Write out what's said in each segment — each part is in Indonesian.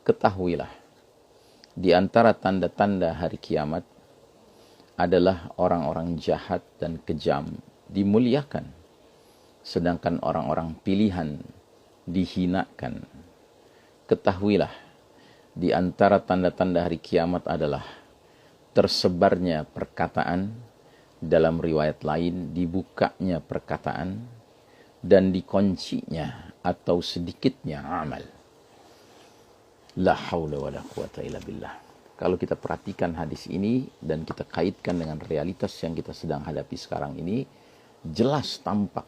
Ketahuilah, di antara tanda-tanda hari kiamat adalah orang-orang jahat dan kejam dimuliakan, sedangkan orang-orang pilihan dihinakan. Ketahuilah, di antara tanda-tanda hari kiamat adalah tersebarnya perkataan, dalam riwayat lain dibukanya perkataan, dan dikuncinya atau sedikitnya amal. La haula wa la quwata illa billah. Kalau kita perhatikan hadis ini dan kita kaitkan dengan realitas yang kita sedang hadapi sekarang ini, jelas tampak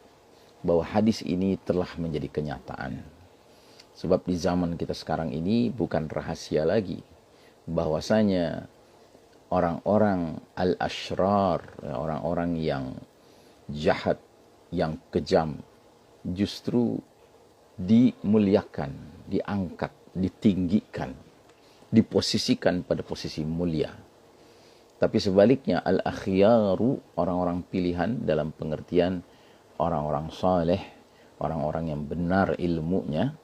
bahwa hadis ini telah menjadi kenyataan. Sebab di zaman kita sekarang ini bukan rahasia lagi bahwasanya orang-orang al-ashrar, orang-orang yang jahat, yang kejam, justru dimuliakan, diangkat, ditinggikan, diposisikan pada posisi mulia. Tapi sebaliknya al-akhyaru, orang-orang pilihan dalam pengertian orang-orang saleh, orang-orang yang benar ilmunya,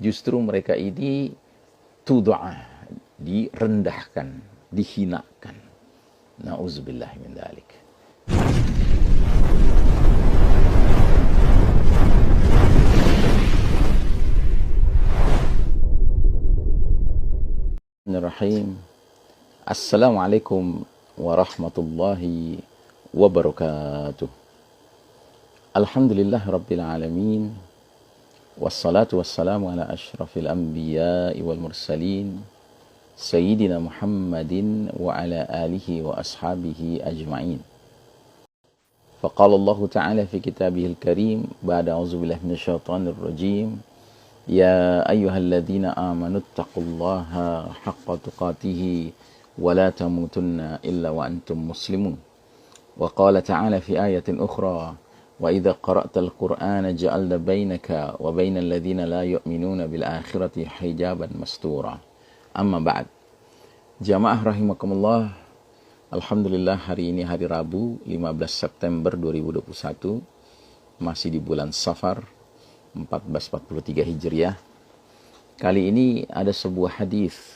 justru mereka ini tud'a, direndahkan, dihinakan. Na'udzubillah min dzalik. Bismillahirrahmanirrahim. Assalamualaikum warahmatullahi wabarakatuh. Alhamdulillah rabbil alamin. Wassalatu wassalamu ala ashrafil anbiya'i wal mursalin Sayyidina Muhammadin wa ala alihi wa ashabihi ajma'in. Faqala Allah Ta'ala fi kitabihil karim ba'da a'udzubillahi minasyaitonir rajim. Ya ayyuhalladzina amanu taqullaha haqqa tuqatih wa la tamutunna illa wa antum muslimun. Wa qala ta'ala fi ayatin ukhra wa idza qara'tal qur'ana ja'alna bainaka wa bainal ladzina la yu'minuna bil akhirati hijaban mastura. Amma ba'd. Jamaah rahimakumullah. Alhamdulillah, hari ini hari Rabu 15 September 2021, masih di bulan Safar 1443 Hijriah. Kali ini ada sebuah hadis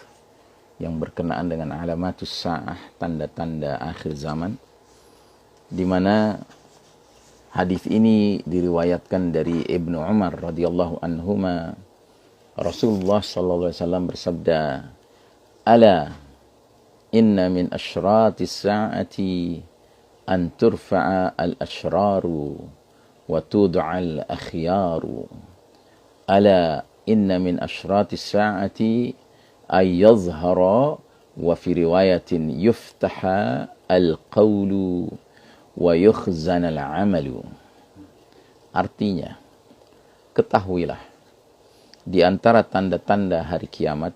yang berkenaan dengan alamatus sa'ah, tanda-tanda akhir zaman, di mana hadis ini diriwayatkan dari Ibnu Umar radhiyallahu anhuma. Rasulullah sallallahu alaihi wasallam bersabda, "Ala inna min asyratis sa'ati an turfa'a al-asyraru wa tud'a al-akhyaru. Ala inna min asyratis sa'ati ay yadhhara wa fi riwayatin yuftaha al-qawlu wa yukhzana al-amalu." Artinya, ketahuilah, di antara tanda-tanda hari kiamat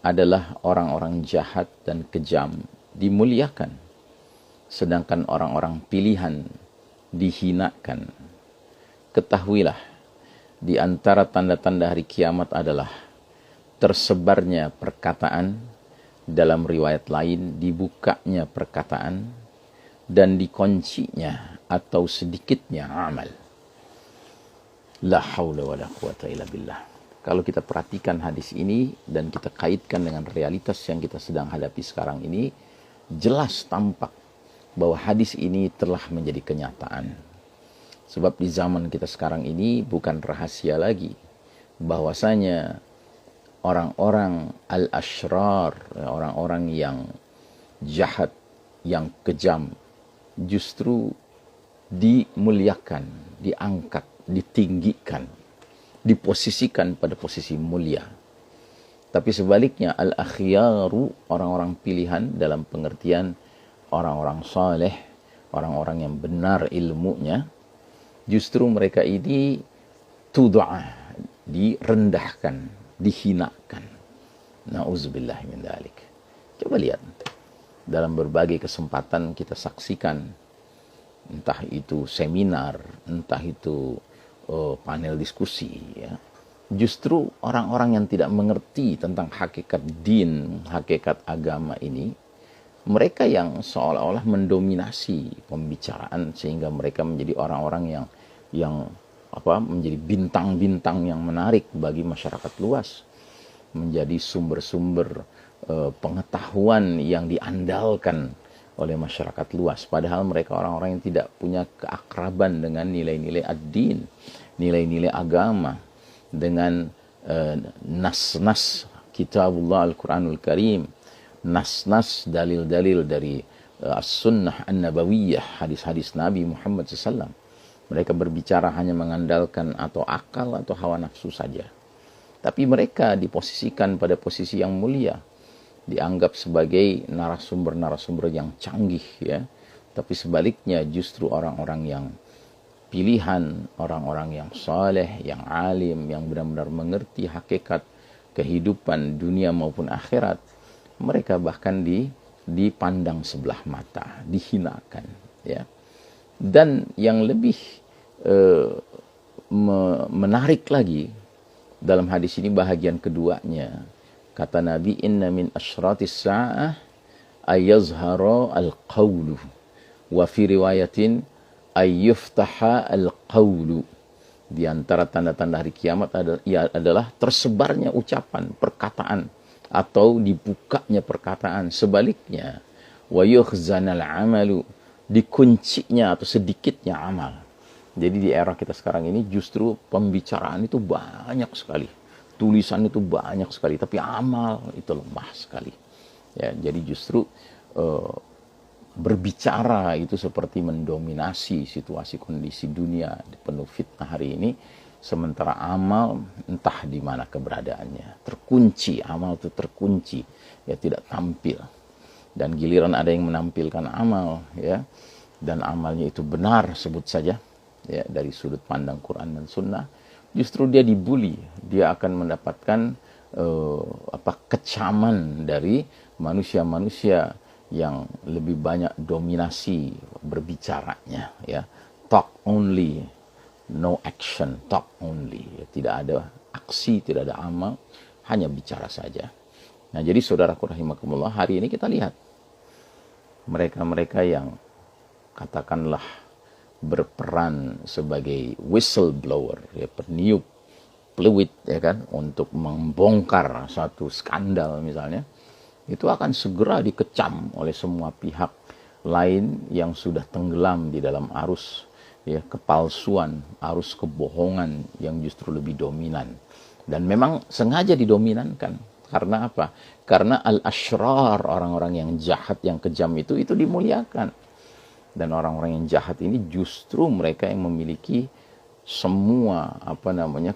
adalah orang-orang jahat dan kejam dimuliakan, sedangkan orang-orang pilihan dihinakan. Ketahuilah, di antara tanda-tanda hari kiamat adalah tersebarnya perkataan, dalam riwayat lain dibukanya perkataan, dan dikuncinya atau sedikitnya amal. La haula wa la quwata illa billah. Kalau kita perhatikan hadis ini dan kita kaitkan dengan realitas yang kita sedang hadapi sekarang ini, jelas tampak bahwa hadis ini telah menjadi kenyataan. Sebab di zaman kita sekarang ini bukan rahasia lagi bahwasanya orang-orang al-ashrar, orang-orang yang jahat, yang kejam, justru dimuliakan, diangkat, ditinggikan, diposisikan pada posisi mulia. Tapi sebaliknya al-akhyaru, orang-orang pilihan dalam pengertian orang-orang saleh, orang-orang yang benar ilmunya, justru mereka ini tud'a, direndahkan, dihinakan. Na'udzubillah min dzalik. Coba lihat, dalam berbagai kesempatan kita saksikan, entah itu seminar, entah itu panel diskusi, ya, justru orang-orang yang tidak mengerti tentang hakikat din, hakikat agama ini, mereka yang seolah-olah mendominasi pembicaraan sehingga mereka menjadi orang-orang yang menjadi bintang-bintang yang menarik bagi masyarakat luas. menjadi sumber-sumber pengetahuan yang diandalkan oleh masyarakat luas. Padahal mereka orang-orang yang tidak punya keakraban dengan nilai-nilai ad-din, nilai-nilai agama, dengan nas-nas kitabullah Al-Quranul Karim, nas-nas dalil-dalil dari as-sunnah an-nabawiyah, hadis-hadis Nabi Muhammad SAW. Mereka berbicara hanya mengandalkan atau akal atau hawa nafsu saja. Tapi mereka diposisikan pada posisi yang mulia, dianggap sebagai narasumber-narasumber yang canggih, ya. Tapi sebaliknya justru orang-orang yang pilihan, orang-orang yang saleh, yang alim, yang benar-benar mengerti hakikat kehidupan dunia maupun akhirat, mereka bahkan dipandang sebelah mata, dihinakan, ya. Dan yang lebih menarik lagi dalam hadis ini bahagian keduanya, kata Nabi, inna min asyratis sa'ah ayazhara al-qawlu wa fi riwayatin ayyuftaha al-qawlu. Di antara tanda-tanda hari kiamat adalah tersebarnya ucapan, perkataan, atau dibukanya perkataan. Sebaliknya, wa yukhzanal amalu, dikuncinya atau sedikitnya amal. Jadi di era kita sekarang ini justru pembicaraan itu banyak sekali, tulisan itu banyak sekali, tapi amal itu lemah sekali. Ya, jadi justru berbicara itu seperti mendominasi situasi kondisi dunia penuh fitnah hari ini, sementara amal entah di mana keberadaannya, terkunci, amal itu terkunci, ya, tidak tampil. Dan giliran ada yang menampilkan amal, ya, dan amalnya itu benar sebut saja, ya, dari sudut pandang Quran dan Sunnah, justru dia dibully, dia akan mendapatkan kecaman dari manusia-manusia yang lebih banyak dominasi berbicaranya, ya, talk only, no action, talk only, ya, tidak ada aksi, tidak ada amal, hanya bicara saja. Nah, jadi saudaraku rahimakumullah, hari ini kita lihat mereka-mereka yang katakanlah berperan sebagai whistleblower, ya, peniup peluit, ya kan, untuk membongkar satu skandal misalnya, itu akan segera dikecam oleh semua pihak lain yang sudah tenggelam di dalam arus, ya, kepalsuan, arus kebohongan yang justru lebih dominan. Dan memang sengaja didominankan. Karena apa? Karena al-ashrar, orang-orang yang jahat, yang kejam itu dimuliakan. Dan orang-orang yang jahat ini justru mereka yang memiliki semua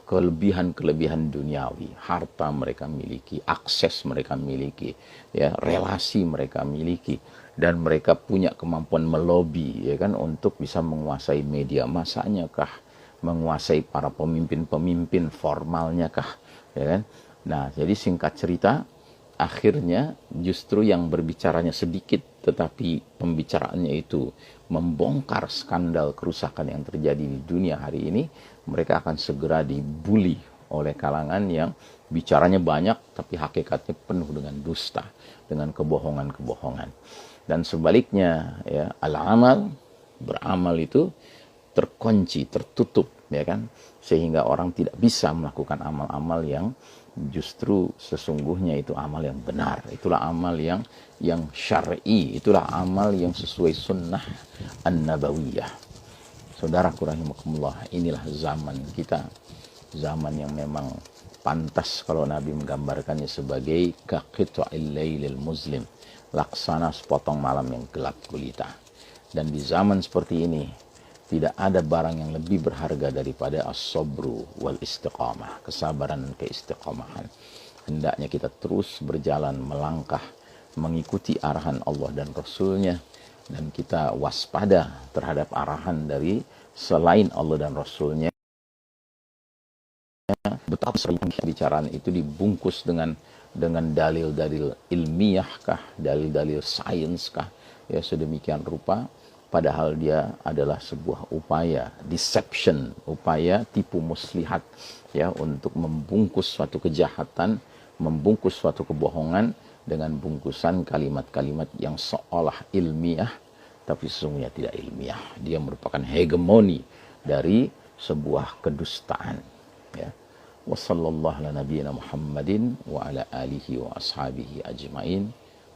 kelebihan-kelebihan duniawi, harta mereka miliki, akses mereka miliki, ya, relasi mereka miliki, dan mereka punya kemampuan melobi, ya kan, untuk bisa menguasai media masanya kah, menguasai para pemimpin-pemimpin formalnya kah, ya kan. Nah, jadi singkat cerita, akhirnya justru yang berbicaranya sedikit tetapi pembicaraannya itu membongkar skandal kerusakan yang terjadi di dunia hari ini, mereka akan segera dibully oleh kalangan yang bicaranya banyak tapi hakikatnya penuh dengan dusta, dengan kebohongan-kebohongan. Dan sebaliknya, ya, al-amal, beramal itu terkunci, tertutup, ya kan, sehingga orang tidak bisa melakukan amal-amal yang justru sesungguhnya itu amal yang benar, itulah amal yang syar'i, itulah amal yang sesuai sunnah an-nabawiyah. Saudaraku rahimakumullah, inilah zaman kita, zaman yang memang pantas kalau Nabi menggambarkannya sebagai kaqita'il lailil muslim, laksana sepotong malam yang gelap gulita. Dan di zaman seperti ini tidak ada barang yang lebih berharga daripada as-sabru wal istiqamah, kesabaran dan keistiqamahan. Hendaknya kita terus berjalan, melangkah, mengikuti arahan Allah dan Rasulnya, dan kita waspada terhadap arahan dari selain Allah dan Rasulnya. Betapa sering bicaraan itu dibungkus dengan dalil-dalil ilmiah kah, dalil-dalil sains kah, ya, sedemikian rupa, padahal dia adalah sebuah upaya deception, upaya tipu muslihat, ya, untuk membungkus suatu kejahatan, membungkus suatu kebohongan dengan bungkusan kalimat-kalimat yang seolah ilmiah tapi sesungguhnya tidak ilmiah. Dia merupakan hegemoni dari sebuah kedustaan, ya. Wa sallallahu ala nabiyyina Muhammadin wa ala alihi wa ashabihi ajmain.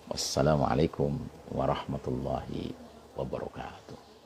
Wassalamualaikum warahmatullahi wabarakatuh.